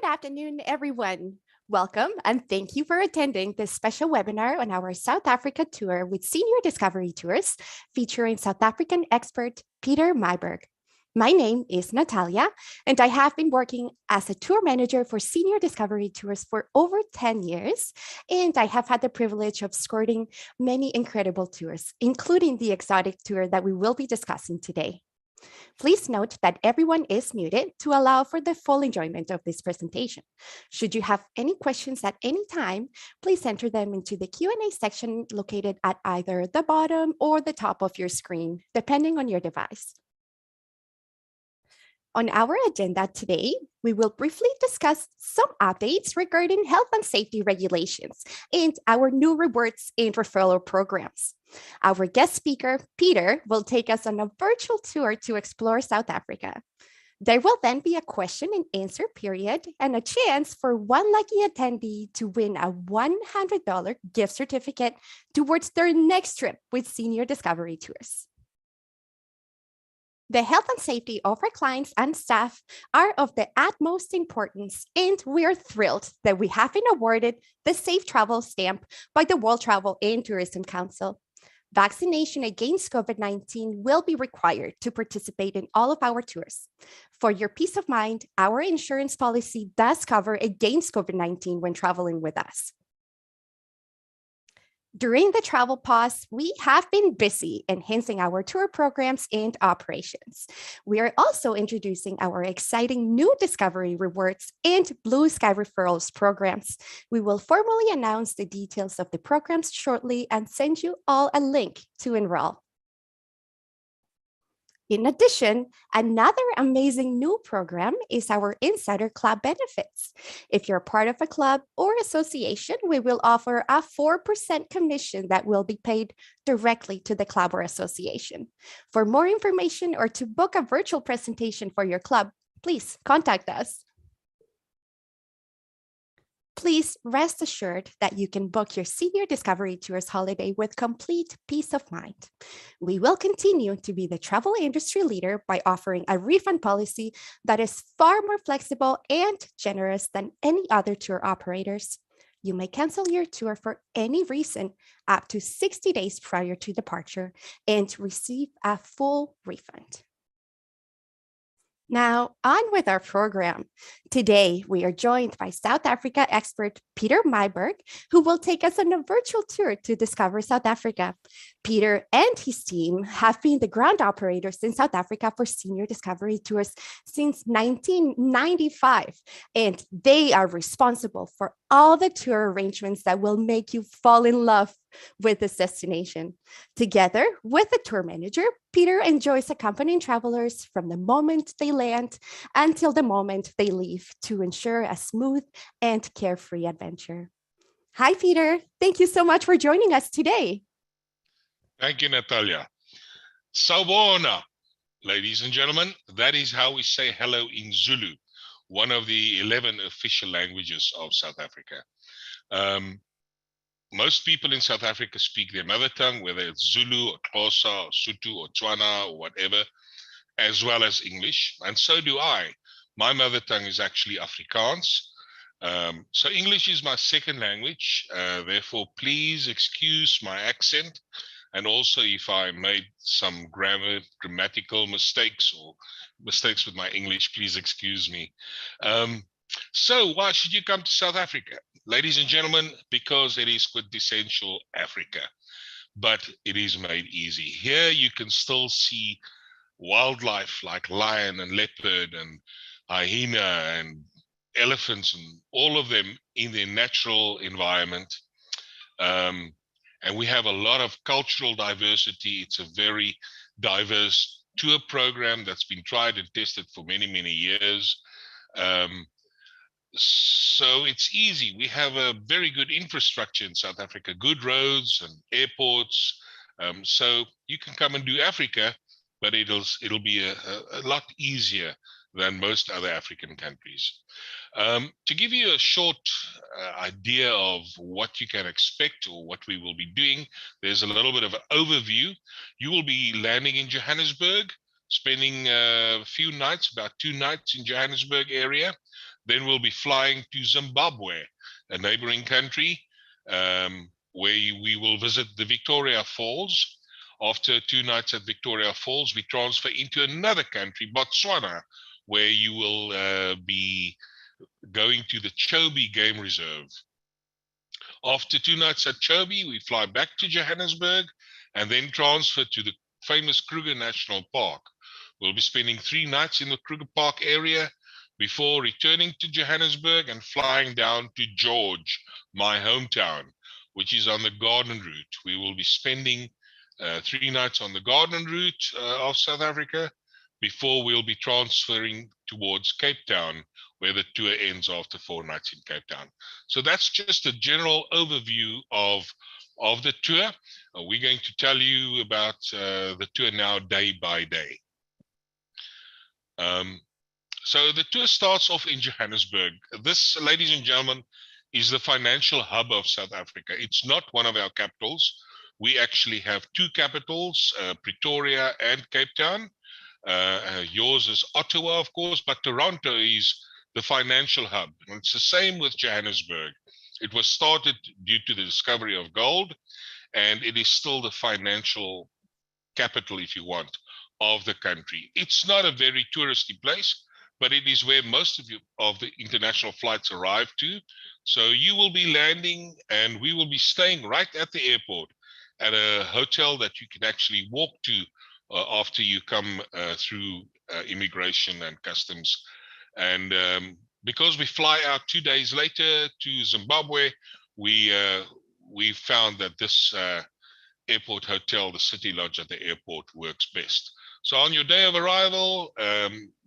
afternoon, everyone. Welcome and thank you for attending this special webinar on our South Africa tour with Senior Discovery Tours featuring South African expert Pieter Myburg. My name is Natalia, and I have been working as a tour manager for Senior Discovery Tours for over 10 years, and I have had the privilege of escorting many incredible tours, including the exotic tour that we will be discussing today. Please note that everyone is muted to allow for the full enjoyment of this presentation. Should you have any questions at any time, please enter them into the Q&A section located at either the bottom or the top of your screen, depending on your device. On our agenda today, we will briefly discuss some updates regarding health and safety regulations and our new rewards and referral programs. Our guest speaker, Pieter, will take us on a virtual tour to explore South Africa. There will then be a question and answer period and a chance for one lucky attendee to win a $100 gift certificate towards their next trip with Senior Discovery Tours. The health and safety of our clients and staff are of the utmost importance, and we are thrilled that we have been awarded the Safe Travel stamp by the World Travel and Tourism Council. Vaccination against COVID-19 will be required to participate in all of our tours. For your peace of mind, our insurance policy does cover against COVID-19 when traveling with us. During the travel pause, we have been busy enhancing our tour programs and operations. We are also introducing our exciting new Discovery Rewards and Blue Sky Referrals programs. We will formally announce the details of the programs shortly and send you all a link to enroll. In addition, another amazing new program is our Insider Club benefits. If you're part of a club or association, we will offer a 4% commission that will be paid directly to the club or association. For more information or to book a virtual presentation for your club, please contact us. Please rest assured that you can book your Senior Discovery Tours holiday with complete peace of mind. We will continue to be the travel industry leader by offering a refund policy that is far more flexible and generous than any other tour operators. You may cancel your tour for any reason up to 60 days prior to departure and receive a full refund. Now, on with our program. Today, we are joined by South Africa expert Pieter Myburg, who will take us on a virtual tour to discover South Africa. Pieter and his team have been the ground operators in South Africa for Senior Discovery Tours since 1995, and they are responsible for all the tour arrangements that will make you fall in love with this destination. Together with the tour manager, Pieter enjoys accompanying travelers from the moment they land until the moment they leave to ensure a smooth and carefree adventure. Hi, Pieter. Thank you so much for joining us today. Thank you, Natalia. Sawubona, ladies and gentlemen. That is how we say hello in Zulu, one of the 11 official languages of South Africa. Most people in South Africa speak their mother tongue, whether it's Zulu or Xhosa or Sotho or Tswana or whatever, as well as English, and so do I. My mother tongue is actually Afrikaans. So English is my second language, therefore please excuse my accent, and also if I made some grammatical mistakes or mistakes with my English, please excuse me. So why should you come to South Africa? Ladies and gentlemen, because it is quintessential Africa, but it is made easy. Here you can still see wildlife like lion and leopard and hyena and elephants and all of them in their natural environment. And we have a lot of cultural diversity. It's a very diverse tour program that's been tried and tested for many, many years. So it's easy. We have a very good infrastructure in South Africa, good roads and airports. So you can come and do Africa, but it'll be a lot easier than most other African countries. To give you a short idea of what you can expect or what we will be doing, there's a little bit of an overview. You will be landing in Johannesburg, spending a few nights, about 2 nights in Johannesburg area. Then we'll be flying to Zimbabwe, a neighboring country, where we will visit the Victoria Falls. After 2 nights at Victoria Falls, we transfer into another country, Botswana, where you will be going to the Chobe Game Reserve. After 2 nights at Chobe, we fly back to Johannesburg and then transfer to the famous Kruger National Park. We'll be spending 3 nights in the Kruger Park area before returning to Johannesburg and flying down to George, my hometown, which is on the Garden Route. We will be spending 3 nights on the Garden Route of South Africa before we'll be transferring towards Cape Town, where the tour ends after 4 nights in Cape Town. So that's just a general overview of the tour. We're going to tell you about the tour now day by day. So the tour starts off in Johannesburg. This, ladies and gentlemen, is the financial hub of South Africa. It's not one of our capitals. We actually have 2 capitals, Pretoria and Cape Town. Yours is Ottawa, of course, but Toronto is the financial hub. And it's the same with Johannesburg. It was started due to the discovery of gold, and it is still the financial capital, if you want, of the country. It's not a very touristy place, but it is where most of the international flights arrive to. So you will be landing, and we will be staying right at the airport at a hotel that you can actually walk to after you come through immigration and customs. And because we fly out 2 days later to Zimbabwe, we found that this airport hotel, the City Lodge at the airport, works best. So on your day of arrival,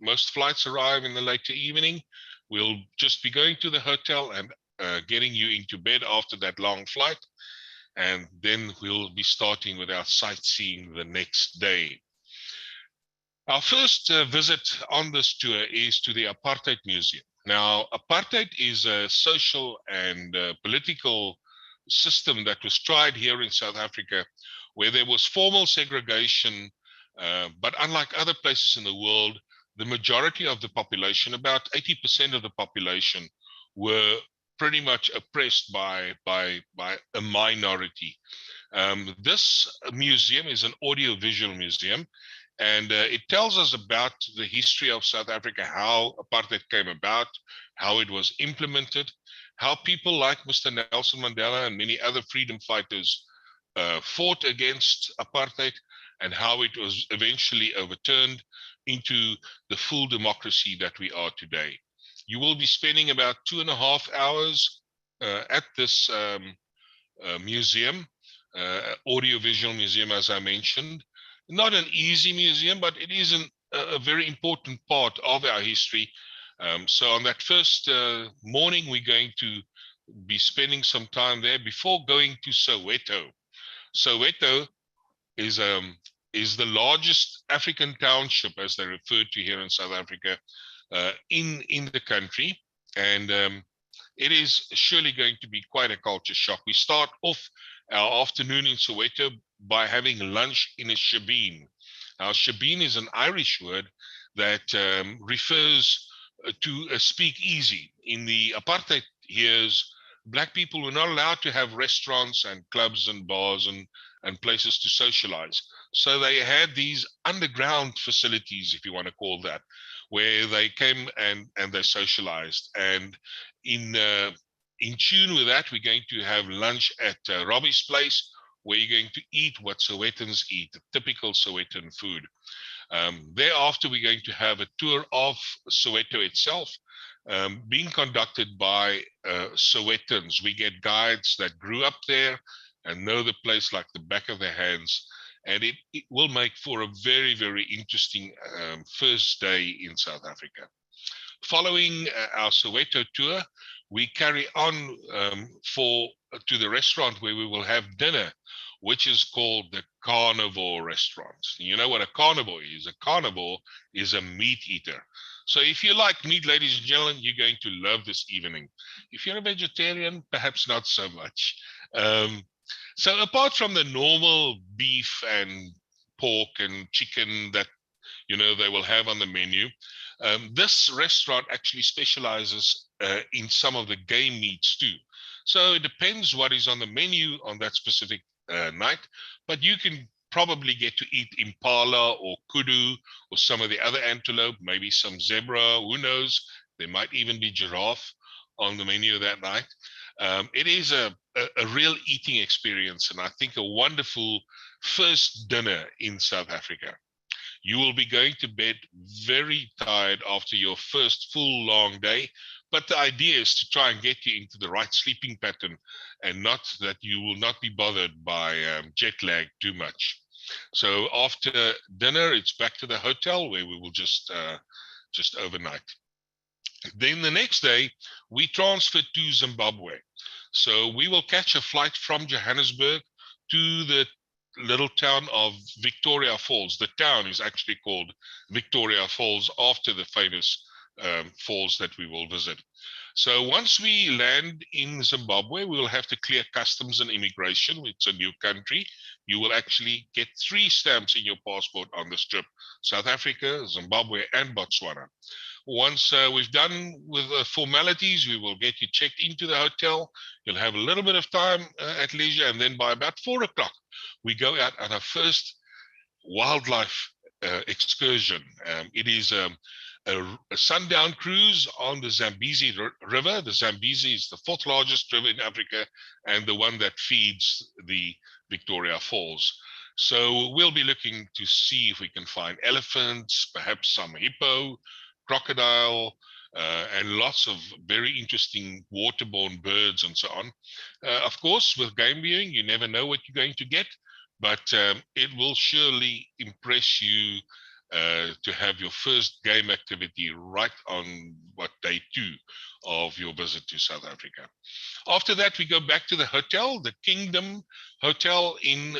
most flights arrive in the later evening. We'll just be going to the hotel and getting you into bed after that long flight. And then we'll be starting with our sightseeing the next day. Our first visit on this tour is to the Apartheid Museum. Now, apartheid is a social and political system that was tried here in South Africa, where there was formal segregation, but unlike other places in the world, the majority of the population, about 80% of the population, were pretty much oppressed by a minority. This museum is an audiovisual museum, and it tells us about the history of South Africa, how apartheid came about, how it was implemented, how people like Mr. Nelson Mandela and many other freedom fighters fought against apartheid, and how it was eventually overturned into the full democracy that we are today. You will be spending about 2.5 hours at this museum, audiovisual museum, as I mentioned. Not an easy museum, but it is a very important part of our history. So on that first morning, we're going to be spending some time there before going to Soweto. Soweto is the largest African township, as they refer to here in South Africa, in the country, and it is surely going to be quite a culture shock. We start off our afternoon in Soweto by having lunch in a shebeen. Now, shebeen is an Irish word that refers to a speakeasy. In the apartheid years, Black people were not allowed to have restaurants and clubs and bars and places to socialize. So they had these underground facilities, if you want to call that, where they came and they socialized. And in tune with that, we're going to have lunch at Robbie's place, where you're going to eat what Sowetans eat, typical Sowetan food. Thereafter, we're going to have a tour of Soweto itself, being conducted by Sowetans. We get guides that grew up there and know the place like the back of their hands. And it will make for a very, very interesting first day in South Africa. Following our Soweto tour, we carry on to the restaurant where we will have dinner, which is called the carnivore restaurant. You know what a carnivore is? A carnivore is a meat eater. So if you like meat, ladies and gentlemen, you're going to love this evening. If you're a vegetarian, perhaps not so much. So apart from the normal beef and pork and chicken that they will have on the menu. This restaurant actually specializes in some of the game meats too. So it depends what is on the menu on that specific night, but you can probably get to eat impala or kudu or some of the other antelope, maybe some zebra, who knows? There might even be giraffe on the menu that night. It is a real eating experience, and I think a wonderful first dinner in South Africa. You will be going to bed very tired after your first full long day, but the idea is to try and get you into the right sleeping pattern, and not that you will not be bothered by jet lag too much. So after dinner, it's back to the hotel where we will just overnight. Then the next day, we transfer to Zimbabwe. So we will catch a flight from Johannesburg to the little town of Victoria Falls. The town is actually called Victoria Falls after the famous falls that we will visit. So once we land in Zimbabwe, we will have to clear customs and immigration. It's a new country. You will actually get 3 stamps in your passport on this trip: South Africa, Zimbabwe, and Botswana. Once we've done with the formalities, we will get you checked into the hotel. You'll have a little bit of time at leisure, and then by about 4 o'clock, we go out on our first wildlife excursion. It is a sundown cruise on the Zambezi River. The Zambezi is the 4th largest river in Africa and the one that feeds the Victoria Falls. So we'll be looking to see if we can find elephants, perhaps some hippo, crocodile, and lots of very interesting waterborne birds and so on. Of course, with game viewing, you never know what you're going to get, but it will surely impress you to have your first game activity right on day 2 of your visit to South Africa. After that, we go back to the hotel, the Kingdom Hotel in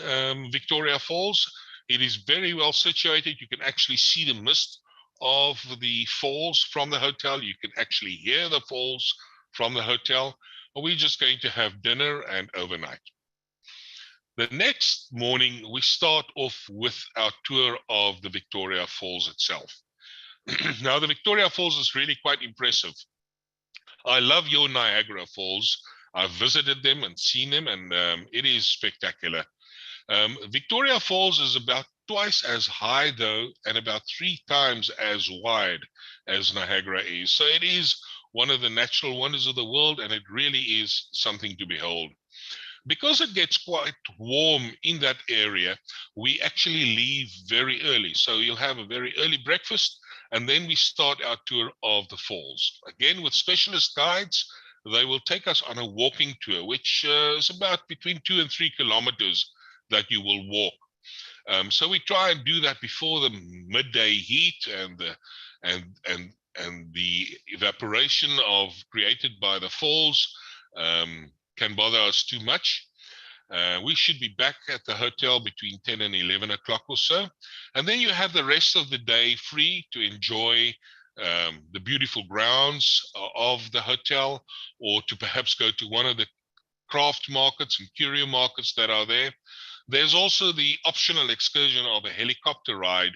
Victoria Falls. It is very well situated. You can actually see the mist of the falls from the hotel. You can actually hear the falls from the hotel. We're just going to have dinner and overnight. The next morning, we start off with our tour of the Victoria Falls itself. Now, the Victoria Falls is really quite impressive. I love your Niagara Falls. I've visited them and seen them, and it is spectacular. Victoria Falls is about twice as high, though, and about 3 times as wide as Niagara is. So it is one of the natural wonders of the world, and it really is something to behold. Because it gets quite warm in that area, we actually leave very early. So you'll have a very early breakfast, and then we start our tour of the falls. Again, with specialist guides, they will take us on a walking tour, which is about between 2 and 3 kilometers that you will walk. So we try and do that before the midday heat and the evaporation created by the falls can bother us too much. We should be back at the hotel between 10 and 11 o'clock or so. And then you have the rest of the day free to enjoy the beautiful grounds of the hotel, or to perhaps go to one of the craft markets and curio markets that are there. There's also the optional excursion of a helicopter ride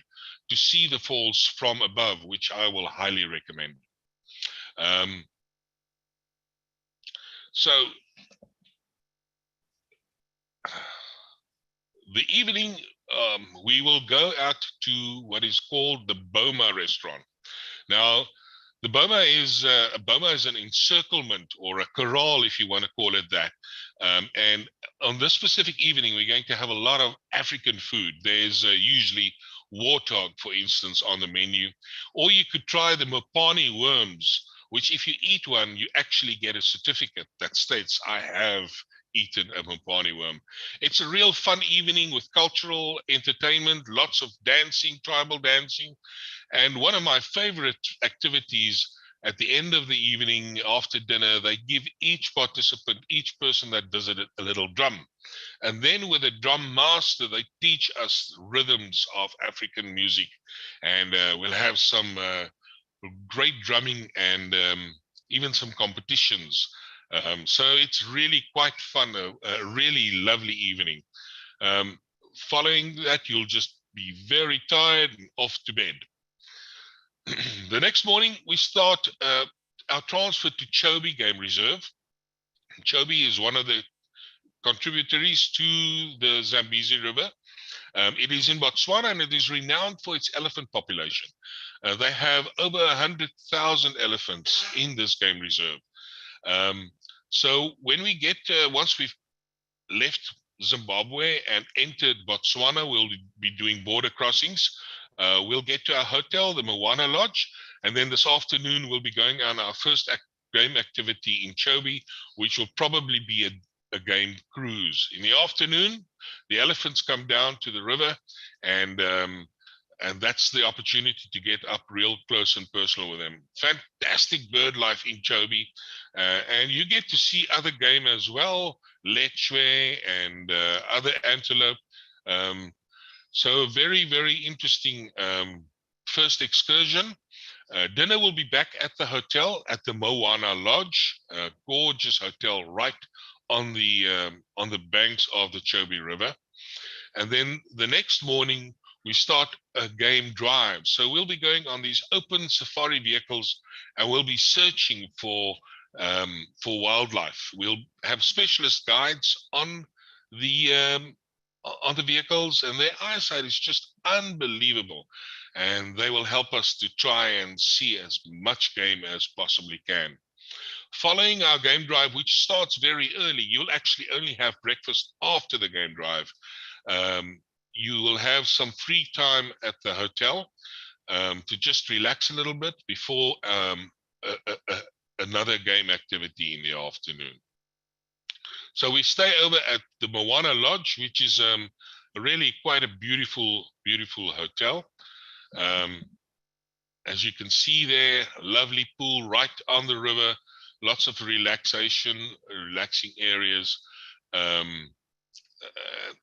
to see the falls from above, which I will highly recommend. So the evening, we will go out to what is called the Boma restaurant. Now, the Boma is an encirclement, or a corral, if you want to call it that. And on this specific evening, we're going to have a lot of African food. There's usually warthog, for instance, on the menu. Or you could try the Mopani worms, which if you eat one, you actually get a certificate that states, I have eaten a Mopani worm. It's a real fun evening with cultural entertainment, lots of dancing, tribal dancing. And one of my favorite activities at the end of the evening after dinner, they give each participant, each person that visited, a little drum. And then with a drum master, they teach us rhythms of African music. And we'll have some great drumming and even some competitions. So it's really quite fun, a really lovely evening. Following that, you'll just be very tired and off to bed. The next morning, we start our transfer to Chobe Game Reserve. Chobe is one of the contributaries to the Zambezi River. It is in Botswana, and it is renowned for its elephant population. They have over 100,000 elephants in this game reserve. So when we get, once we've left Zimbabwe and entered Botswana, we'll be doing border crossings. We'll get to our hotel, the Moana Lodge, and then this afternoon we'll be going on our first game activity in Chobe, which will probably be a game cruise. In the afternoon, the elephants come down to the river, and that's the opportunity to get up real close and personal with them. Fantastic bird life in Chobe, and you get to see other game as well, lechwe and other antelope. So very, very interesting first excursion. Dinner will be back at the hotel at the Moana Lodge, a gorgeous hotel right on the banks of the Chobe River. And then the next morning, we start a game drive. So we'll be going on these open safari vehicles, and we'll be searching for wildlife. We'll have specialist guides on the vehicles, and their eyesight is just unbelievable. And they will help us to try and see as much game as possibly can. Following our game drive, which starts very early, you'll actually only have breakfast after the game drive. You will have some free time at the hotel to just relax a little bit before another game activity in the afternoon. So we stay over at the Moana Lodge, which is really quite a beautiful, beautiful hotel. As you can see there, lovely pool right on the river, lots of relaxing areas.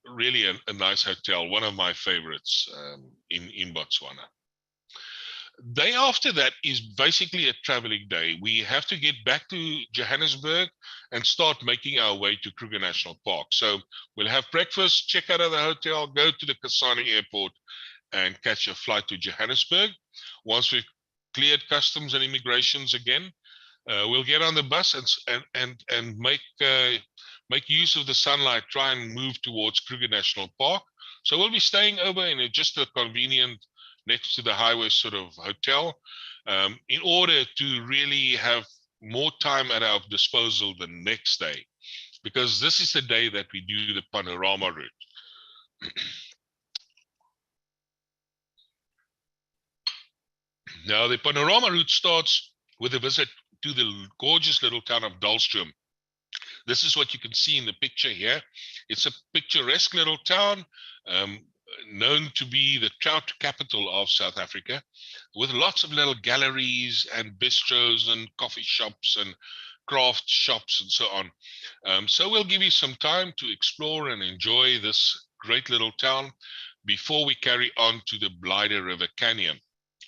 Really a nice hotel, one of my favorites in Botswana. Day after that is basically a traveling day. We have to get back to Johannesburg and start making our way to Kruger National Park. So we'll have breakfast, check out of the hotel, go to the Kasane Airport, and catch a flight to Johannesburg. Once we've cleared customs and immigrations again, we'll get on the bus and make use of the sunlight, try and move towards Kruger National Park. So we'll be staying over in just a convenient, next to the highway sort of hotel, in order to really have more time at our disposal the next day, because this is the day that we do the panorama route. Now, the panorama route starts with a visit to the gorgeous little town of Dahlstrom. This is what you can see in the picture here. It's a picturesque little town, known to be the trout capital of South Africa, with lots of little galleries and bistros and coffee shops and craft shops and so on. So we'll give you some time to explore and enjoy this great little town before we carry on to the Blyde River Canyon.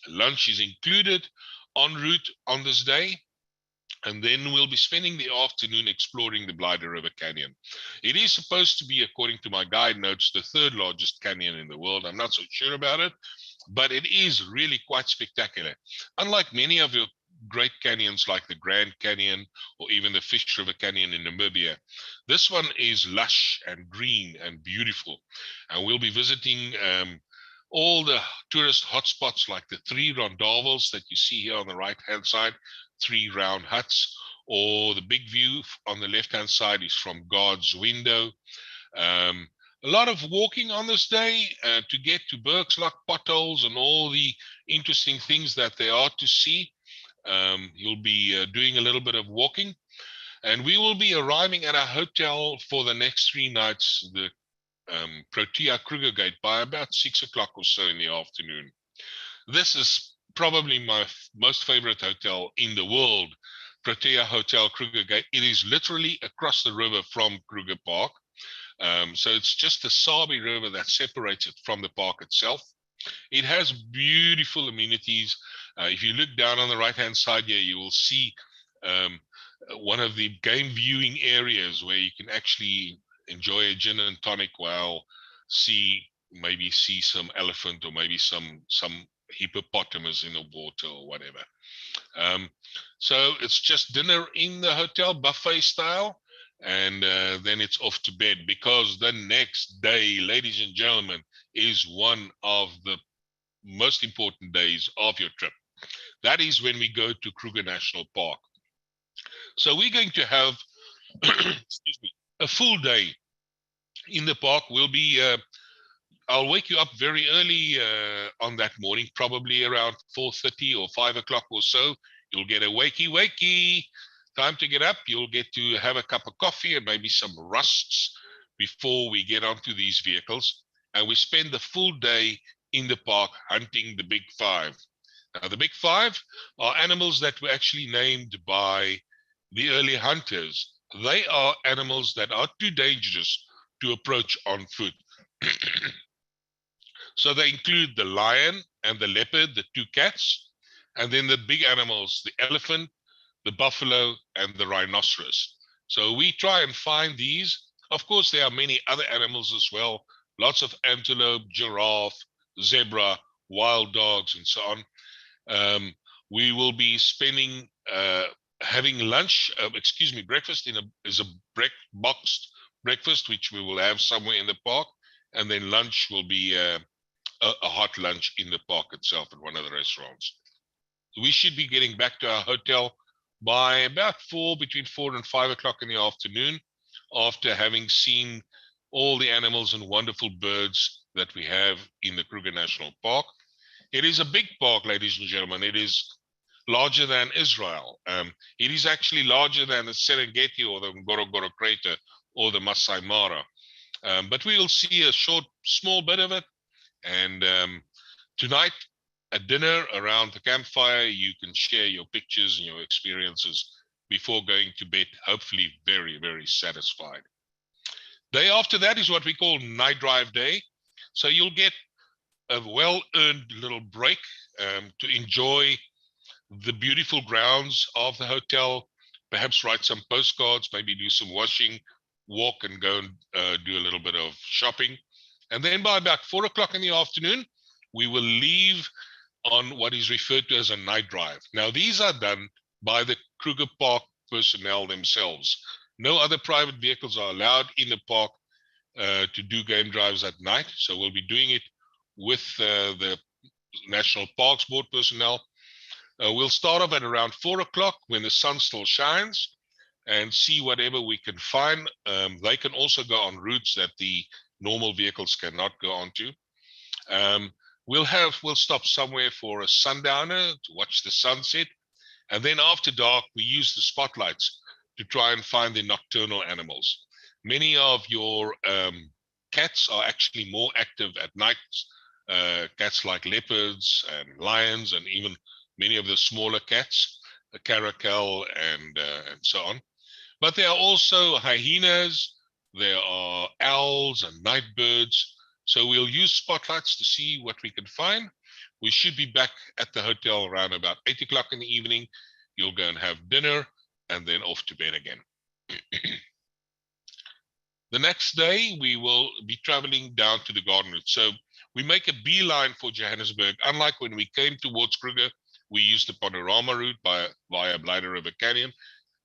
Lunch is included en route on this day, and then we'll be spending the afternoon exploring the Blyde River Canyon. It is supposed to be, according to my guide notes, the third largest canyon in the world. I'm not so sure about it, but it is really quite spectacular. Unlike many of your great canyons like the Grand Canyon or even the Fish River Canyon in Namibia, this one is lush and green and beautiful. And we'll be visiting all the tourist hotspots like the 3 rondavels that you see here on the right-hand side, 3 round huts, or the big view on the left-hand side is from God's Window. A lot of walking on this day to get to Bergslock potholes and all the interesting things that there are to see. You'll be doing a little bit of walking, and we will be arriving at our hotel for the next 3 nights, the Protea Kruger Gate, by about 6 o'clock or so in the afternoon. This is probably my most favorite hotel in the world, Protea Hotel Kruger Gate. It is literally across the river from Kruger Park. So it's just the Sabi River that separates it from the park itself. It has beautiful amenities. If you look down on the right-hand side here, you will see one of the game viewing areas where you can actually enjoy a gin and tonic while see maybe see some elephant or maybe some hippopotamus in the water or whatever. So it's just dinner in the hotel, buffet style, and then it's off to bed, because the next day, ladies and gentlemen, is one of the most important days of your trip. That is when we go to Kruger National Park. So we're going to have excuse me, a full day in the park. I'll wake you up very early on that morning, probably around 4:30 or 5 o'clock or so. You'll get a wakey. Time to get up. You'll get to have a cup of coffee and maybe some rusts before we get onto these vehicles. And we spend the full day in the park hunting the big five. Now, the big five are animals that were actually named by the early hunters. They are animals that are too dangerous to approach on foot. So they include the lion and the leopard, the two cats, and then the big animals, the elephant, the buffalo, and the rhinoceros. So we try and find these. Of course, there are many other animals as well, lots of antelope, giraffe, zebra, wild dogs, and so on. We will be spending, having lunch, breakfast is a boxed breakfast, which we will have somewhere in the park. And then lunch will be a hot lunch in the park itself at one of the restaurants. We should be getting back to our hotel by about between 4 and 5 o'clock in the afternoon, after having seen all the animals and wonderful birds that we have in the Kruger National Park. It is a big park, ladies and gentlemen. It is larger than Israel. It is actually larger than the Serengeti or the Ngorongoro Crater or the Masai Mara. But we will see a small bit of it. And tonight at dinner around the campfire, you can share your pictures and your experiences before going to bed, hopefully very, very satisfied. Day after that is what we call night drive day. So you'll get a well-earned little break to enjoy the beautiful grounds of the hotel, perhaps write some postcards, maybe do some washing, walk and go and do a little bit of shopping. And then by about 4 o'clock in the afternoon, we will leave on what is referred to as a night drive. Now, these are done by the Kruger Park personnel themselves. No other private vehicles are allowed in the park to do game drives at night. So we'll be doing it with the National Parks Board personnel. We'll start off at around 4 o'clock when the sun still shines and see whatever we can find. They can also go on routes that the normal vehicles cannot go onto. We'll stop somewhere for a sundowner to watch the sunset. And then after dark, we use the spotlights to try and find the nocturnal animals. Many of your cats are actually more active at night. Cats like leopards and lions, and even many of the smaller cats, the caracal and so on. But there are also hyenas, there are owls and night birds. So we'll use spotlights to see what we can find. We should be back at the hotel around about 8 o'clock in the evening. You'll go and have dinner and then off to bed again. The next day, we will be traveling down to the garden route. So we make a beeline for Johannesburg. Unlike when we came towards Kruger, we used the panorama route via Blythe River Canyon.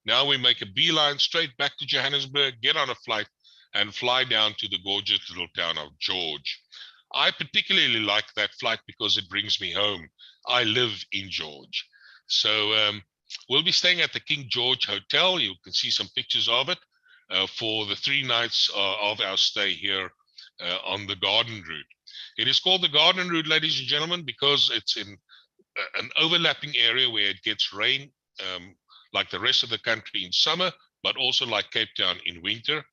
Now we make a beeline straight back to Johannesburg, get on a flight, and fly down to the gorgeous little town of George. I particularly like that flight because it brings me home. I live in George. So we'll be staying at the King George Hotel. You can see some pictures of it for the 3 nights of our stay here on the garden route. It is called the garden route, ladies and gentlemen, because it's in an overlapping area where it gets rain like the rest of the country in summer, but also like Cape Town in winter.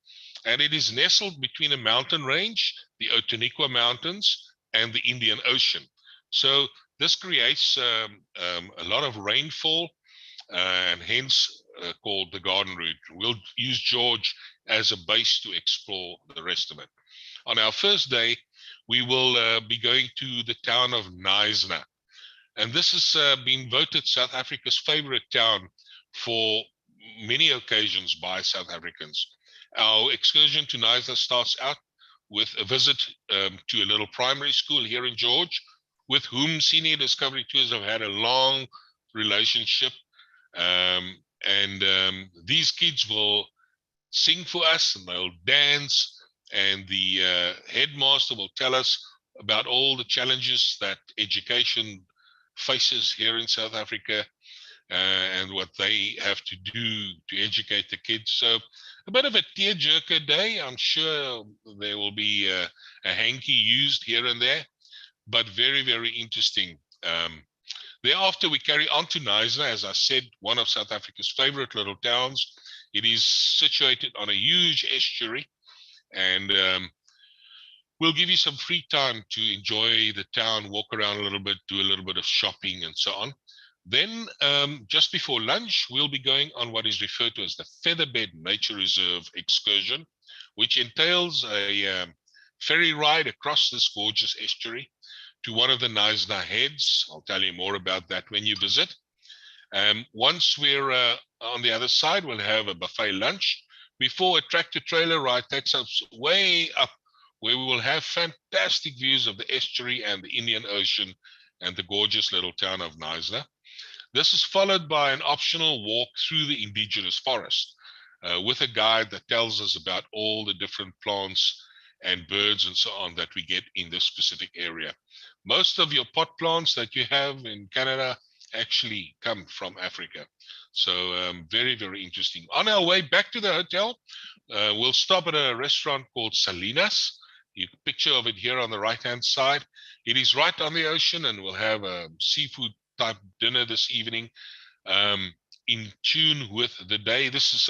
And it is nestled between a mountain range, the Outeniqua Mountains, and the Indian Ocean. So this creates a lot of rainfall, and hence called the garden route. We'll use George as a base to explore the rest of it. On our first day, we will be going to the town of Knysna. And this has been voted South Africa's favorite town for many occasions by South Africans. Our excursion to Knysna starts out with a visit to a little primary school here in George, with whom Senior Discovery Tours have had a long relationship. And these kids will sing for us and they'll dance, and the headmaster will tell us about all the challenges that education faces here in South Africa, and what they have to do to educate the kids. So a bit of a tearjerker day. I'm sure there will be a hanky used here and there, but very, very interesting. Thereafter, we carry on to Knysna, as I said, one of South Africa's favorite little towns. It is situated on a huge estuary, and we'll give you some free time to enjoy the town, walk around a little bit, do a little bit of shopping and so on. Then, just before lunch, we'll be going on what is referred to as the Featherbed Nature Reserve excursion, which entails a ferry ride across this gorgeous estuary to one of the Knysna heads. I'll tell you more about that when you visit. Once we're on the other side, we'll have a buffet lunch before a tractor trailer ride takes us way up, where we will have fantastic views of the estuary and the Indian Ocean and the gorgeous little town of Knysna. This is followed by an optional walk through the indigenous forest with a guide that tells us about all the different plants and birds and so on that we get in this specific area. Most of your pot plants that you have in Canada actually come from Africa. So very, very interesting. On our way back to the hotel, we'll stop at a restaurant called Salinas. You picture of it here on the right-hand side. It is right on the ocean, and we'll have a seafood type dinner this evening, in tune with the day. This is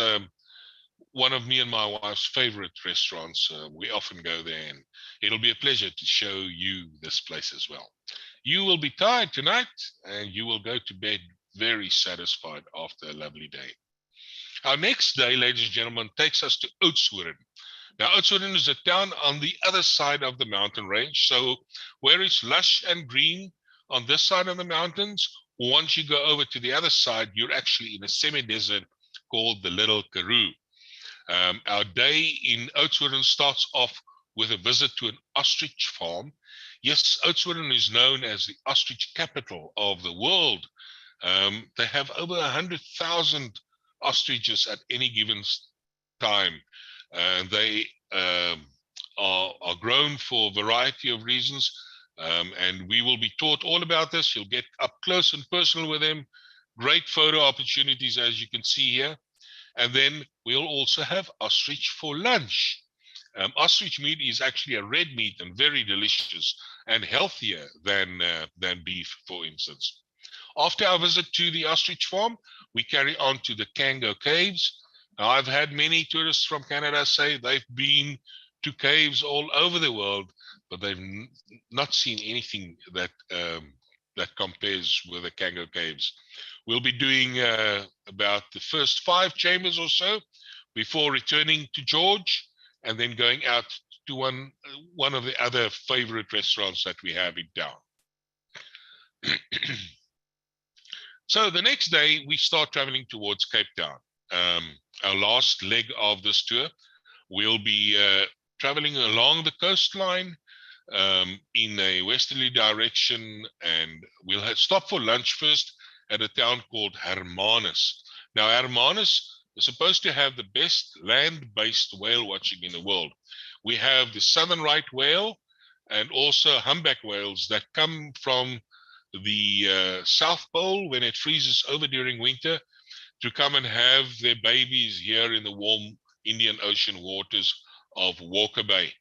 one of me and my wife's favorite restaurants. We often go there, and it'll be a pleasure to show you this place as well. You will be tired tonight, and you will go to bed very satisfied after a lovely day. Our next day, ladies and gentlemen, takes us to Oudtshoorn. Now, Oudtshoorn is a town on the other side of the mountain range. So where it's lush and green on this side of the mountains, once you go over to the other side, you're actually in a semi-desert called the Little Karoo. Our day in Oudtshoorn starts off with a visit to an ostrich farm. Yes, Oudtshoorn is known as the ostrich capital of the world. They have over 100,000 ostriches at any given time. They are grown for a variety of reasons, and we will be taught all about this. You'll get up close and personal with them. Great photo opportunities, as you can see here. And then we'll also have ostrich for lunch. Ostrich meat is actually a red meat and very delicious and healthier than beef, for instance. After our visit to the ostrich farm, we carry on to the Kango Caves. Now, I've had many tourists from Canada say they've been to caves all over the world, but they've not seen anything that compares with the Kango Caves. We'll be doing about the first 5 chambers or so before returning to George, and then going out to one of the other favorite restaurants that we have in town. So the next day, we start traveling towards Cape Town. Our last leg of this tour, we'll be traveling along the coastline in a westerly direction, and we'll stop for lunch first at a town called Hermanus. Now, Hermanus is supposed to have the best land-based whale watching in the world. We have the southern right whale and also humpback whales that come from the South Pole when it freezes over during winter to come and have their babies here in the warm Indian Ocean waters of Walker Bay.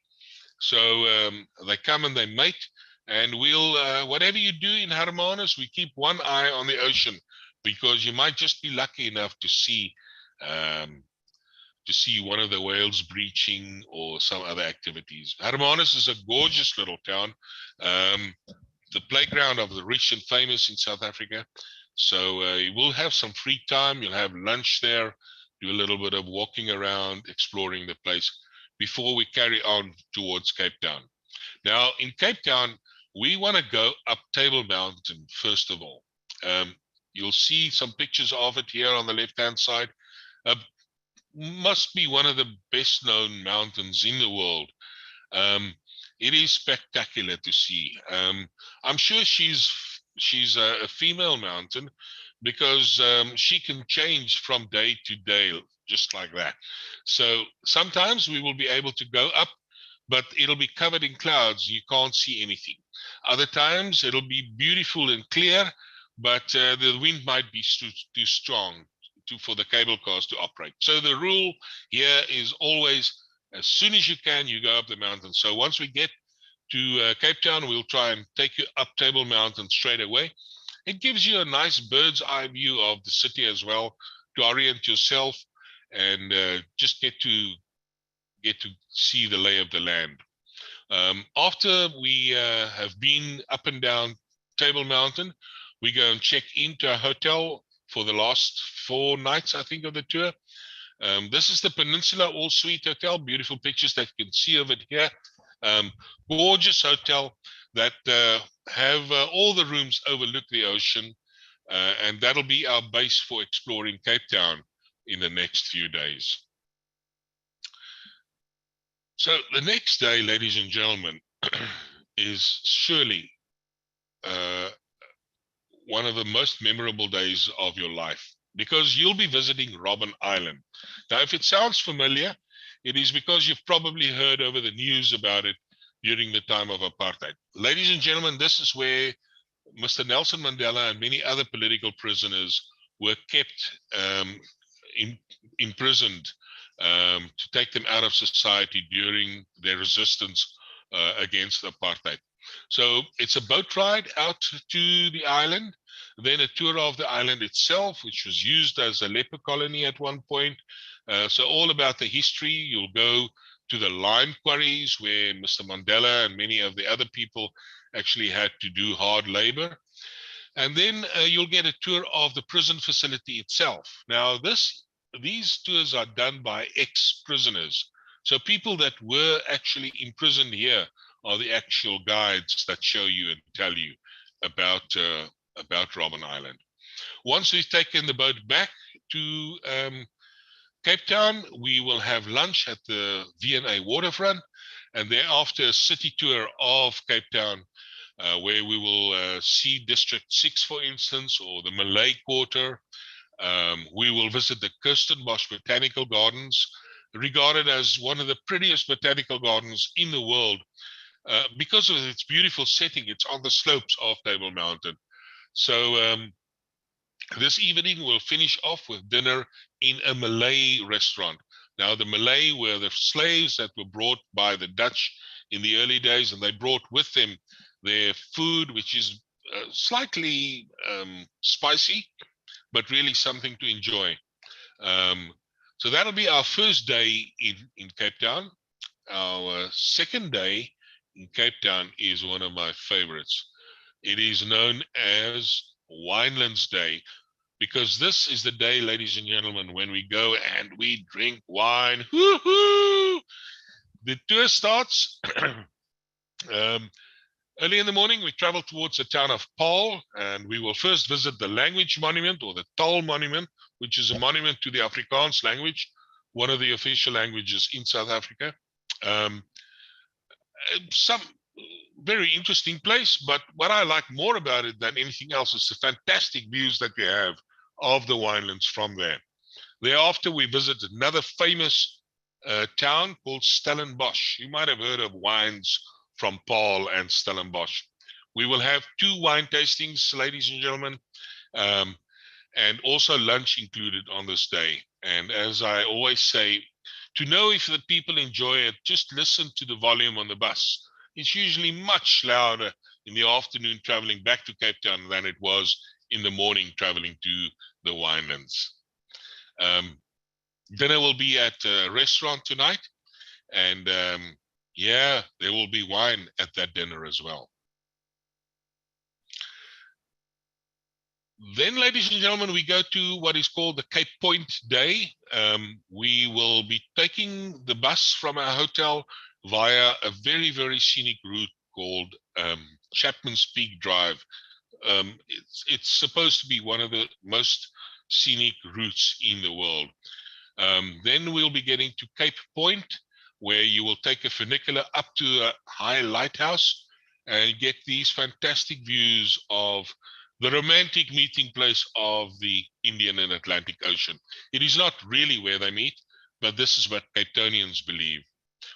So they come and they mate, and we'll, whatever you do in Hermanus, we keep one eye on the ocean, because you might just be lucky enough to see one of the whales breaching or some other activities. Hermanus is a gorgeous little town, the playground of the rich and famous in South Africa. So you will have some free time. You'll have lunch there, do a little bit of walking around, exploring the place before we carry on towards Cape Town. Now, in Cape Town, we want to go up Table Mountain first of all. You'll see some pictures of it here on the left-hand side. Must be one of the best-known mountains in the world. Um, it is spectacular to see. I'm sure she's a female mountain because she can change from day to day just like that. So sometimes we will be able to go up, but it'll be covered in clouds. You can't see anything. Other times it'll be beautiful and clear, but the wind might be too strong for the cable cars to operate. So the rule here is always, as soon as you can, you go up the mountain. So once we get to Cape Town, we'll try and take you up Table Mountain straight away. It gives you a nice bird's eye view of the city as well, to orient yourself and just get to see the lay of the land. After we have been up and down Table Mountain, we go and check into a hotel for the last 4 nights, I think, of the tour. This is the Peninsula All Suite Hotel. Beautiful pictures that you can see of it here. Gorgeous hotel that have all the rooms overlook the ocean, and that'll be our base for exploring Cape Town in the next few days. So the next day, ladies and gentlemen, is surely one of the most memorable days of your life, because you'll be visiting Robben Island. Now, if it sounds familiar, it is because you've probably heard over the news about it during the time of apartheid. Ladies and gentlemen, this is where Mr. Nelson Mandela and many other political prisoners were kept imprisoned to take them out of society during their resistance against apartheid. So it's a boat ride out to the island, then a tour of the island itself, which was used as a leper colony at one point. So all about the history. You'll go to the lime quarries where Mr. Mandela and many of the other people actually had to do hard labor. And then you'll get a tour of the prison facility itself. Now, these tours are done by ex-prisoners. So people that were actually imprisoned here are the actual guides that show you and tell you about Robben Island. Once we've taken the boat back to Cape Town, we will have lunch at the V&A waterfront, and thereafter a city tour of Cape Town, where we will see District 6, for instance, or the Malay Quarter. We will visit the Kirstenbosch Botanical Gardens, regarded as one of the prettiest botanical gardens in the world. Because of its beautiful setting, it's on the slopes of Table Mountain. So this evening we'll finish off with dinner in a Malay restaurant. Now, the Malay were the slaves that were brought by the Dutch in the early days, and they brought with them their food, which is slightly spicy, but really something to enjoy. So that'll be our first day in Cape Town. Our second day in Cape Town is one of my favorites. It is known as Winelands Day, because this is the day, ladies and gentlemen, when we go and we drink wine. Woo-hoo! The tour starts early in the morning. We travel towards the town of Paarl, and we will first visit the Language Monument, or the Taal Monument, which is a monument to the Afrikaans language, one of the official languages in South Africa. Some very interesting place, but what I like more about it than anything else is the fantastic views that we have of the winelands from there. Thereafter, we visit another famous town called Stellenbosch. You might have heard of wines from Paarl and Stellenbosch. We will have 2 wine tastings, ladies and gentlemen, and also lunch included on this day. And as I always say, to know if the people enjoy it, just listen to the volume on the bus. It's usually much louder in the afternoon traveling back to Cape Town than it was in the morning traveling to the winelands. Dinner will be at a restaurant tonight, and yeah, there will be wine at that dinner as well. Then, ladies and gentlemen, we go to what is called the Cape Point Day. We will be taking the bus from our hotel via a very, very scenic route called Chapman's Peak Drive. It's supposed to be one of the most scenic routes in the world. Then we'll be getting to Cape Point, where you will take a funicular up to a high lighthouse and get these fantastic views of the romantic meeting place of the Indian and Atlantic Ocean. It is not really where they meet, but this is what Cape Townians believe.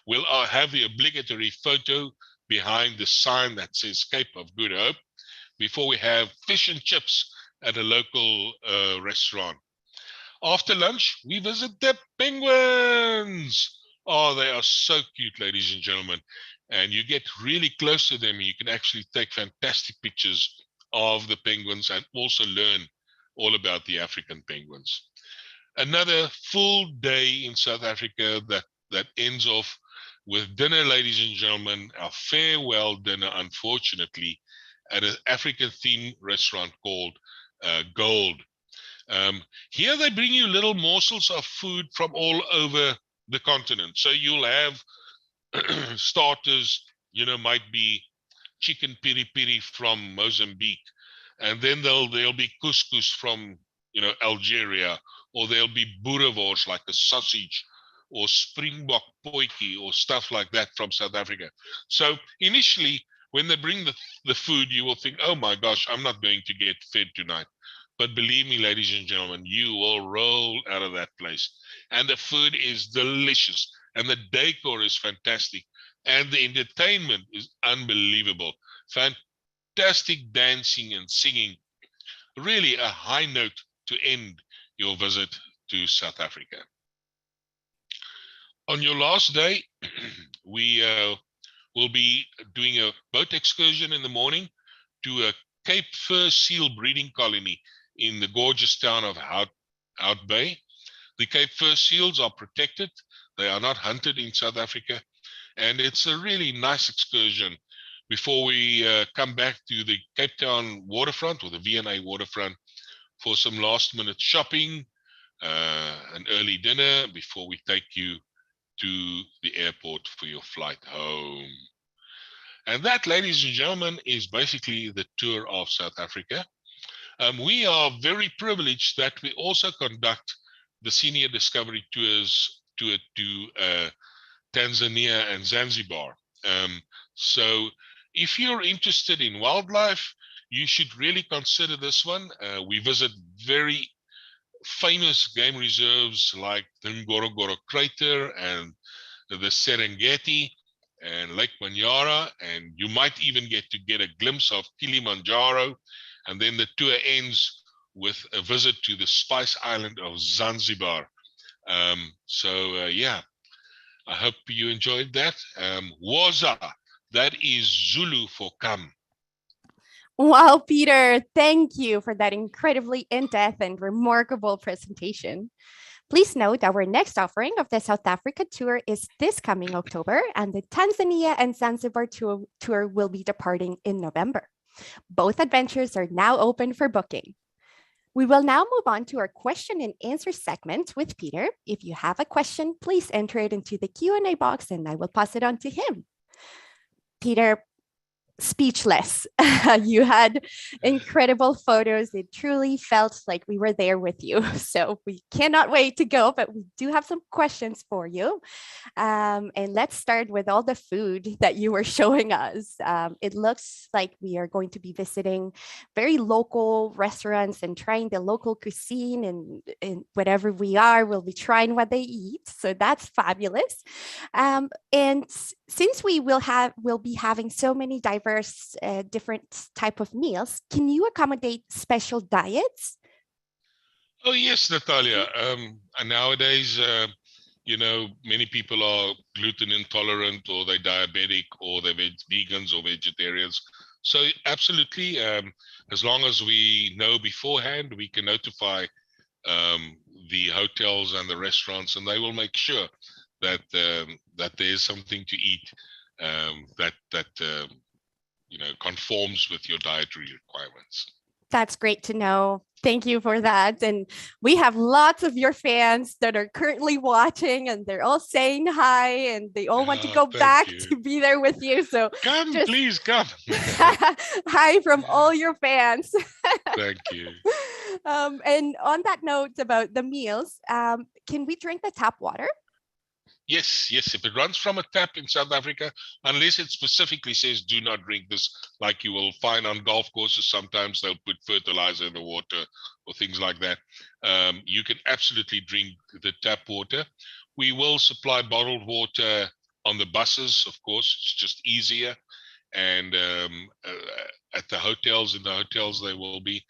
We'll have the obligatory photo behind the sign that says Cape of Good Hope before we have fish and chips at a local restaurant. After lunch, we visit the penguins. Oh, they are so cute, ladies and gentlemen. And you get really close to them. And you can actually take fantastic pictures of the penguins and also learn all about the African penguins. Another full day in South Africa that ends off with dinner, ladies and gentlemen, our farewell dinner, unfortunately, at an African-themed restaurant called Gold. Here they bring you little morsels of food from all over the continent. So you'll have starters, might be chicken piri piri from Mozambique, and then there'll be couscous from Algeria, or there'll be boerewors like a sausage, or springbok potjie, or stuff like that from South Africa. So initially, when they bring the food, you will think, oh my gosh, I'm not going to get fed tonight. But believe me, ladies and gentlemen, you will roll out of that place. And the food is delicious, and the decor is fantastic, and the entertainment is unbelievable. Fantastic dancing and singing. Really a high note to end your visit to South Africa. On your last day, we will be doing a boat excursion in the morning to a Cape fur seal breeding colony in the gorgeous town of Hout Bay. The Cape fur seals are protected. They are not hunted in South Africa. And it's a really nice excursion before we come back to the Cape Town waterfront, or the V&A waterfront, for some last minute shopping, an early dinner before we take you to the airport for your flight home. And that, ladies and gentlemen, is basically the tour of South Africa. We are very privileged that we also conduct the Senior Discovery Tours to Tanzania and Zanzibar. So if you're interested in wildlife, you should really consider this one. We visit very famous game reserves like the Ngorongoro Crater and the Serengeti and Lake Manyara, and you might even get a glimpse of Kilimanjaro. And then the tour ends with a visit to the Spice Island of Zanzibar. Yeah, I hope you enjoyed that. Woza, that is Zulu for come. Wow, Pieter, thank you for that incredibly in-depth and remarkable presentation. Please note our next offering of the South Africa tour is this coming October, and the Tanzania and Zanzibar tour will be departing in November. Both adventures are now open for booking. We will now move on to our question and answer segment with Pieter. If you have a question, please enter it into the Q&A box and I will pass it on to him. Pieter, speechless. You had incredible photos. It truly felt like we were there with you. So we cannot wait to go, but we do have some questions for you. And let's start with all the food that you were showing us. It looks like we are going to be visiting very local restaurants and trying the local cuisine, and whatever we are, we'll be trying what they eat. So that's fabulous. And since we will be having so many diverse different type of meals, can you accommodate special diets? Oh yes, Natalia. And nowadays, many people are gluten intolerant, or they're diabetic, or they're vegans or vegetarians. So absolutely, as long as we know beforehand, we can notify the hotels and the restaurants, and they will make sure that that there's something to eat that conforms with your dietary requirements. That's great to know. Thank you for that. And we have lots of your fans that are currently watching, and they're all saying hi, and they all want to go back to be there with you. So please come. Hi from all your fans. Thank you. And on that note about the meals, can we drink the tap water? Yes, yes. If it runs from a tap in South Africa, unless it specifically says do not drink this, like you will find on golf courses, sometimes they'll put fertilizer in the water or things like that. You can absolutely drink the tap water. We will supply bottled water on the buses, of course. It's just easier. And at the hotels, in the hotels, they will be.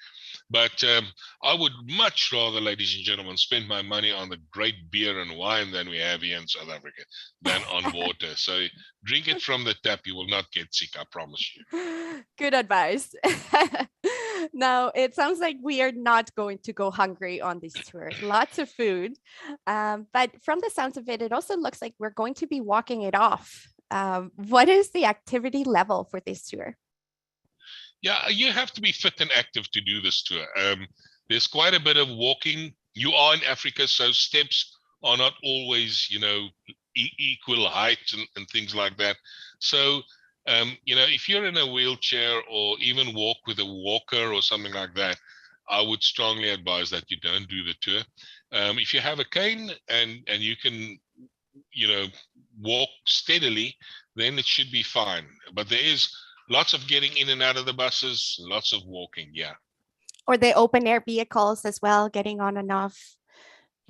But I would much rather, ladies and gentlemen, spend my money on the great beer and wine than we have here in South Africa than on water. So drink it from the tap. You will not get sick, I promise you. Good advice. Now, it sounds like we are not going to go hungry on this tour. Lots of food. But from the sounds of it, it also looks like we're going to be walking it off. What is the activity level for this tour? Yeah, you have to be fit and active to do this tour. There's quite a bit of walking. You are in Africa, so steps are not always, equal height and things like that. So, if you're in a wheelchair or even walk with a walker or something like that, I would strongly advise that you don't do the tour. If you have a cane and you can, walk steadily, then it should be fine. But there is lots of getting in and out of the buses, lots of walking, yeah. Or the open air vehicles as well, getting on and off.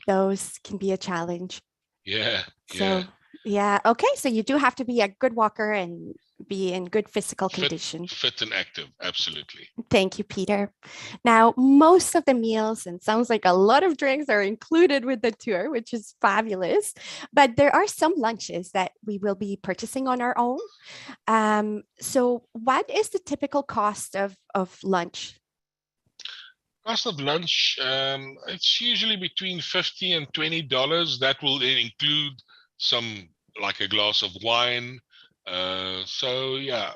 Those can be a challenge. Yeah, yeah. So, yeah. Okay. So you do have to be a good walker and be in good physical Fit, condition. fit and active, absolutely. Thank you, Pieter. Now, most of the meals and sounds like a lot of drinks are included with the tour, which is fabulous. But there are some lunches that we will be purchasing on our own. So, what is the typical cost of lunch? Cost of lunch, it's usually between $50 and $20. That will then include some, like a glass of wine. So yeah.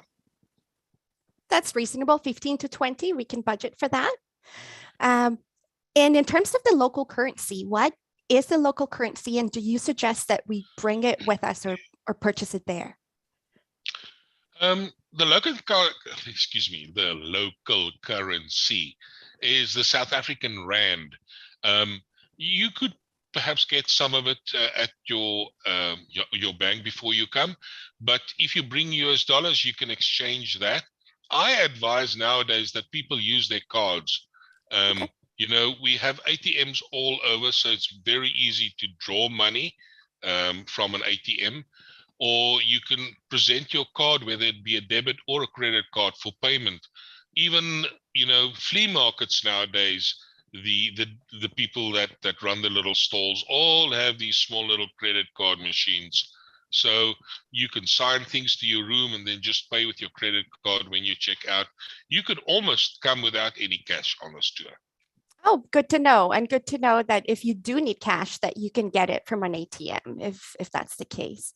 That's reasonable, 15 to 20. We can budget for that. Um, and in terms of the local currency, what is the local currency? And do you suggest that we bring it with us or purchase it there? The the local currency is the South African rand. You could perhaps get some of it at your bank before you come, but if you bring US dollars, you can exchange that. I advise nowadays that people use their cards. Okay. We have ATMs all over, so it's very easy to draw money from an ATM, or you can present your card, whether it be a debit or a credit card, for payment. Even flea markets nowadays, the people that run the little stalls all have these small little credit card machines. So you can sign things to your room and then just pay with your credit card when you check out. You could almost come without any cash on this tour. Oh, good to know. And good to know that if you do need cash, that you can get it from an ATM if that's the case.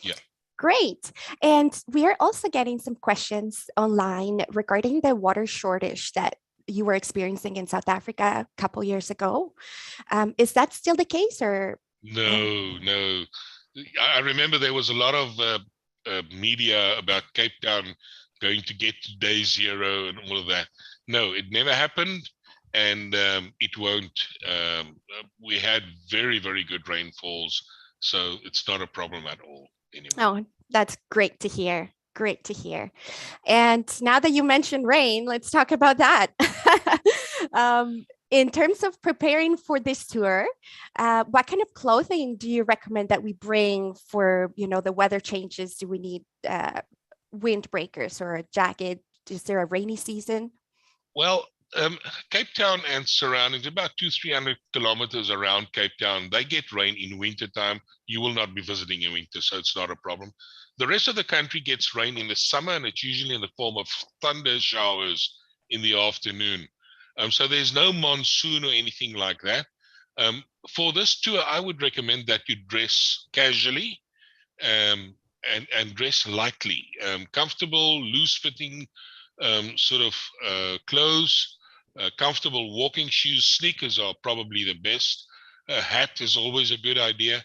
Yeah. Great. And we are also getting some questions online regarding the water shortage that you were experiencing in South Africa a couple years ago. Is that still the case or? No, no. I remember there was a lot of media about Cape Town going to get to day zero and all of that. No, it never happened, and it won't. We had very, very good rainfalls, so it's not a problem at all anymore. Oh, that's great to hear. Great to hear. And now that you mentioned rain, let's talk about that. In terms of preparing for this tour, what kind of clothing do you recommend that we bring for, the weather changes? Do we need windbreakers or a jacket? Is there a rainy season? Well, Cape Town and surroundings, about 200-300 kilometers around Cape Town, they get rain in wintertime. You will not be visiting in winter, so it's not a problem. The rest of the country gets rain in the summer, and it's usually in the form of thunder showers in the afternoon. So there's no monsoon or anything like that. For this tour, I would recommend that you dress casually, and dress lightly, comfortable, loose-fitting sort of clothes, comfortable walking shoes. Sneakers are probably the best. A hat is always a good idea.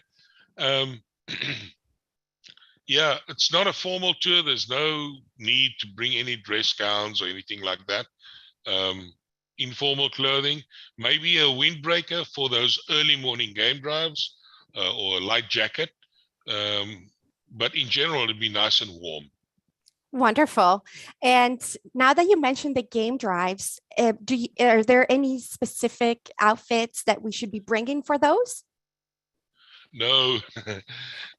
Yeah, it's not a formal tour. There's no need to bring any dress gowns or anything like that. Informal clothing, maybe a windbreaker for those early morning game drives, or a light jacket. But in general, it'd be nice and warm. Wonderful. And now that you mentioned the game drives, are there any specific outfits that we should be bringing for those? No,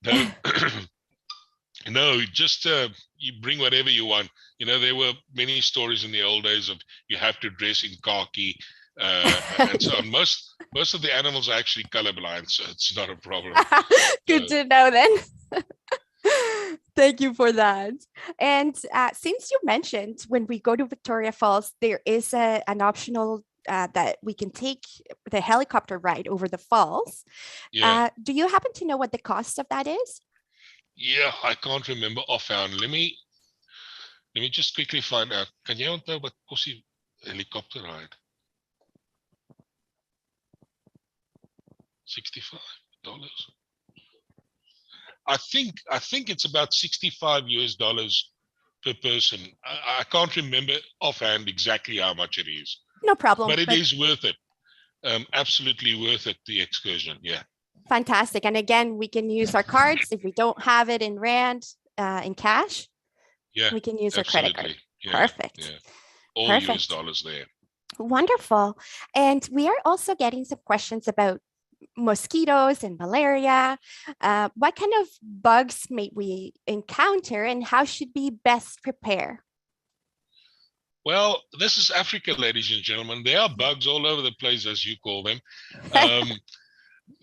no, no, just you bring whatever you want. There were many stories in the old days of you have to dress in khaki and so on. Most of the animals are actually colorblind, so it's not a problem. Good to know then. Thank you for that. And since you mentioned when we go to Victoria Falls, there is an optional that we can take the helicopter ride over the falls. Yeah. Do you happen to know what the cost of that is? Yeah, I can't remember offhand. Let me just quickly find out. Kan jy onthou wat kos die helikopter ride? $65. I think it's about $65 per person. I can't remember offhand exactly how much it is. No problem. But it is worth it. Absolutely worth it, the excursion. Yeah. Fantastic. And again, we can use our cards if we don't have it in Rand, in cash. Yeah. We can use our credit card. Yeah, Perfect. Yeah. All Perfect. US dollars there. Wonderful. And we are also getting some questions about mosquitoes and malaria. What kind of bugs may we encounter and how should we best prepare? Well, this is Africa, ladies and gentlemen. There are bugs all over the place, as you call them.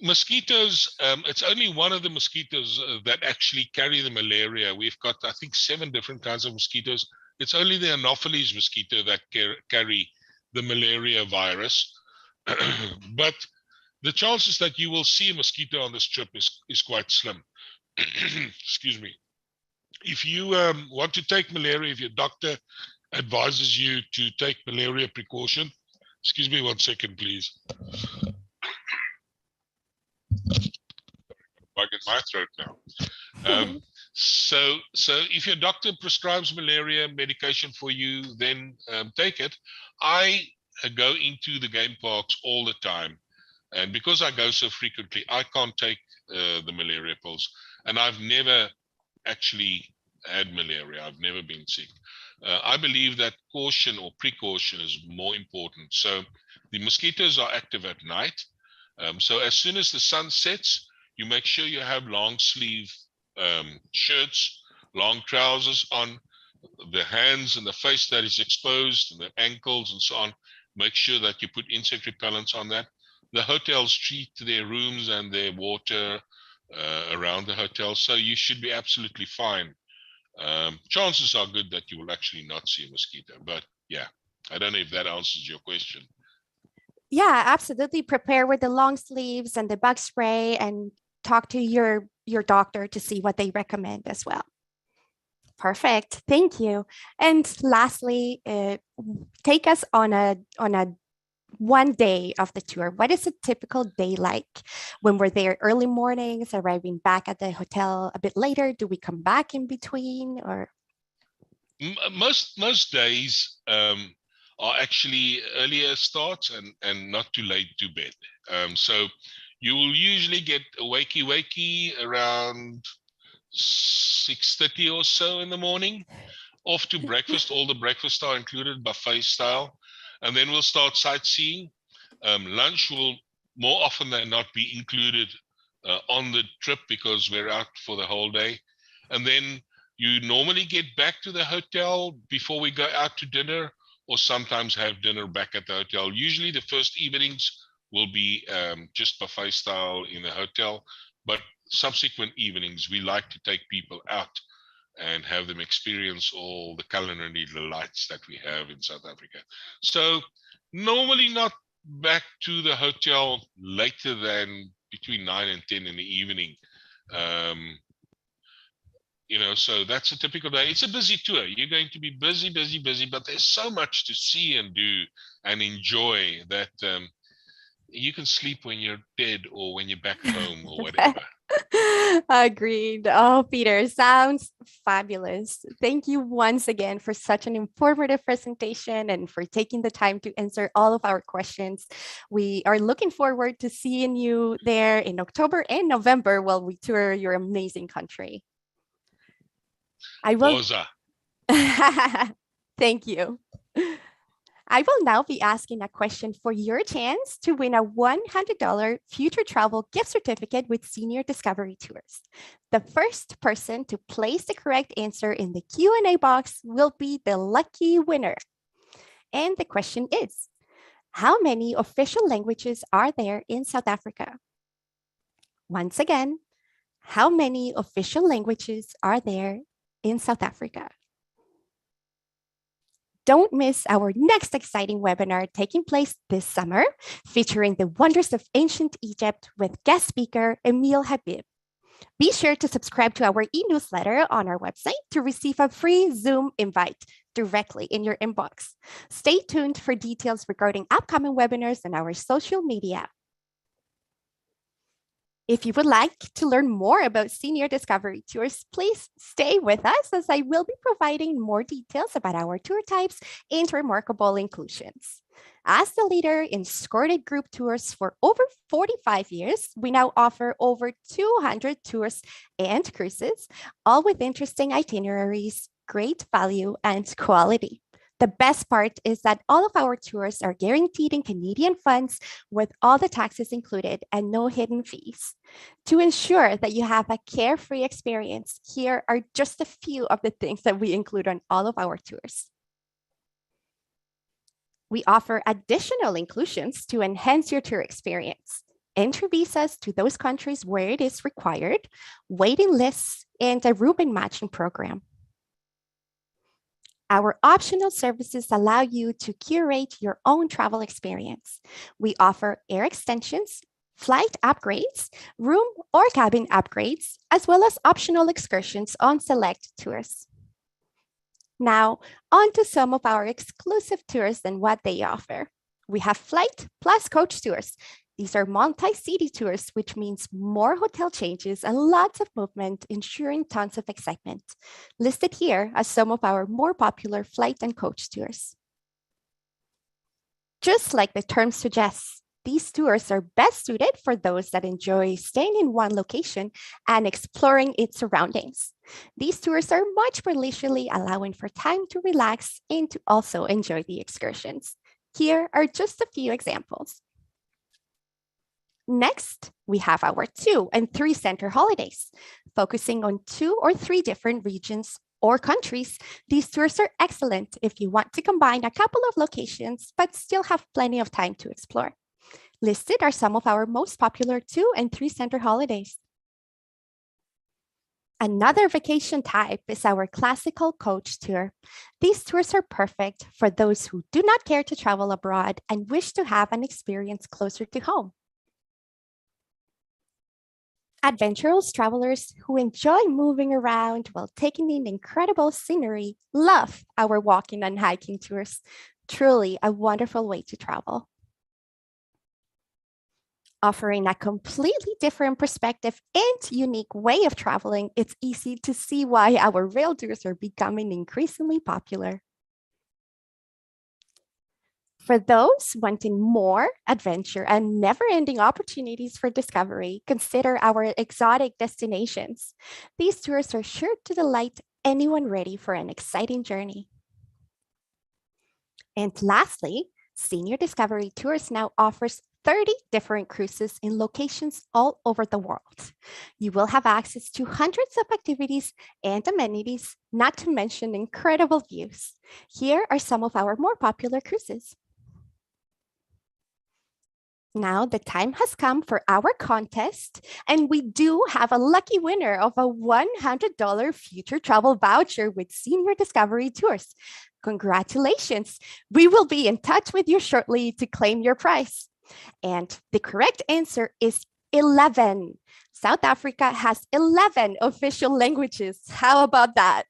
Mosquitoes, it's only one of the mosquitoes that actually carry the malaria. We've got, I think, 7 different kinds of mosquitoes. It's only the Anopheles mosquito that carry the malaria virus. But the chances that you will see a mosquito on this trip is quite slim. Excuse me. If you want to take malaria, if your doctor advises you to take malaria precaution, excuse me 1 second, please. Bug in my throat now. So if your doctor prescribes malaria medication for you, then take it. I go into the game parks all the time. And because I go so frequently, I can't take the malaria pills. And I've never actually had malaria. I've never been sick. I believe that caution or precaution is more important. So the mosquitoes are active at night. So as soon as the sun sets, you make sure you have long sleeve shirts, long trousers on, the hands and the face that is exposed, and the ankles and so on. Make sure that you put insect repellents on that. The hotels treat their rooms and their water around the hotel, so you should be absolutely fine. Chances are good that you will actually not see a mosquito, but yeah, I don't know if that answers your question. Yeah, absolutely. Prepare with the long sleeves and the bug spray and talk to your doctor to see what they recommend as well. Perfect. Thank you. And lastly, take us on a one day of the tour. What is a typical day like when we're there early mornings, arriving back at the hotel a bit later? Do we come back in between or? Most days are actually earlier starts and not too late to bed. So you will usually get a wakey around 6:30 or so in the morning, off to breakfast. All the breakfasts are included, buffet style, and then we'll start sightseeing. Lunch will more often than not be included on the trip because we're out for the whole day. And then you normally get back to the hotel before we go out to dinner, or sometimes have dinner back at the hotel. Usually the first evenings will be just buffet style in the hotel, but subsequent evenings we like to take people out and have them experience all the culinary delights that we have in South Africa. So normally not back to the hotel later than between 9 and 10 in the evening. So that's a typical day. It's a busy tour. You're going to be busy, but there's so much to see and do and enjoy that you can sleep when you're dead or when you're back home or whatever. Agreed. Oh, Peter, sounds fabulous. Thank you once again for such an informative presentation and for taking the time to answer all of our questions. We are looking forward to seeing you there in October and November while we tour your amazing country. I will. Woza. Thank you. I will now be asking a question for your chance to win a $100 future travel gift certificate with Senior Discovery Tours. The first person to place the correct answer in the Q&A box will be the lucky winner. And the question is, how many official languages are there in South Africa? Once again, how many official languages are there in South Africa? Don't miss our next exciting webinar taking place this summer, featuring the wonders of ancient Egypt with guest speaker Emil Habib. Be sure to subscribe to our e-newsletter on our website to receive a free Zoom invite directly in your inbox. Stay tuned for details regarding upcoming webinars on our social media. If you would like to learn more about Senior Discovery Tours, please stay with us as I will be providing more details about our tour types and remarkable inclusions. As the leader in escorted group tours for over 45 years, we now offer over 200 tours and cruises, all with interesting itineraries, great value, and quality. The best part is that all of our tours are guaranteed in Canadian funds with all the taxes included and no hidden fees. To ensure that you have a carefree experience, here are just a few of the things that we include on all of our tours. We offer additional inclusions to enhance your tour experience. Entry visas to those countries where it is required, waiting lists, and a Reuben matching program. Our optional services allow you to curate your own travel experience. We offer air extensions, flight upgrades, room or cabin upgrades, as well as optional excursions on select tours. Now, on to some of our exclusive tours and what they offer. We have flight plus coach tours. These are multi-city tours, which means more hotel changes and lots of movement, ensuring tons of excitement. Listed here as some of our more popular flight and coach tours. Just like the term suggests, these tours are best suited for those that enjoy staying in one location and exploring its surroundings. These tours are much more leisurely, allowing for time to relax and to also enjoy the excursions. Here are just a few examples. Next, we have our 2 and 3 center holidays. Focusing on 2 or 3 different regions or countries, these tours are excellent if you want to combine a couple of locations but still have plenty of time to explore. Listed are some of our most popular 2 and 3 center holidays. Another vacation type is our classical coach tour. These tours are perfect for those who do not care to travel abroad and wish to have an experience closer to home. Adventurous travelers who enjoy moving around while taking in incredible scenery love our walking and hiking tours. Truly a wonderful way to travel. Offering a completely different perspective and unique way of traveling, it's easy to see why our rail tours are becoming increasingly popular. For those wanting more adventure and never-ending opportunities for discovery, consider our exotic destinations. These tours are sure to delight anyone ready for an exciting journey. And lastly, Senior Discovery Tours now offers 30 different cruises in locations all over the world. You will have access to hundreds of activities and amenities, not to mention incredible views. Here are some of our more popular cruises. Now the time has come for our contest, and we do have a lucky winner of a $100 future travel voucher with Senior Discovery Tours. Congratulations! We will be in touch with you shortly to claim your prize. And the correct answer is 11. South Africa has 11 official languages. How about that?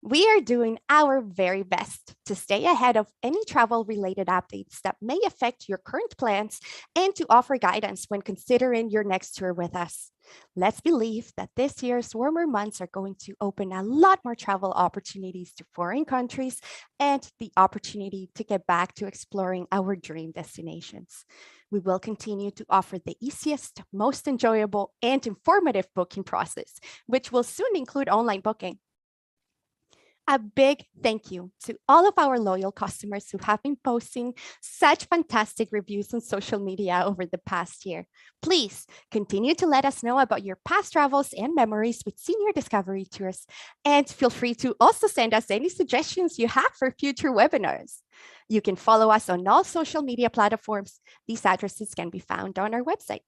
We are doing our very best to stay ahead of any travel related updates that may affect your current plans and to offer guidance when considering your next tour with us. Let's believe that this year's warmer months are going to open a lot more travel opportunities to foreign countries and the opportunity to get back to exploring our dream destinations. We will continue to offer the easiest, most enjoyable, and informative booking process, which will soon include online booking. A big thank you to all of our loyal customers who have been posting such fantastic reviews on social media over the past year. Please continue to let us know about your past travels and memories with Senior Discovery Tours. And feel free to also send us any suggestions you have for future webinars. You can follow us on all social media platforms. These addresses can be found on our website.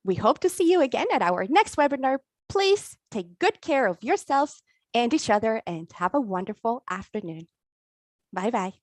We hope to see you again at our next webinar. Please take good care of yourselves and each other and have a wonderful afternoon. Bye bye.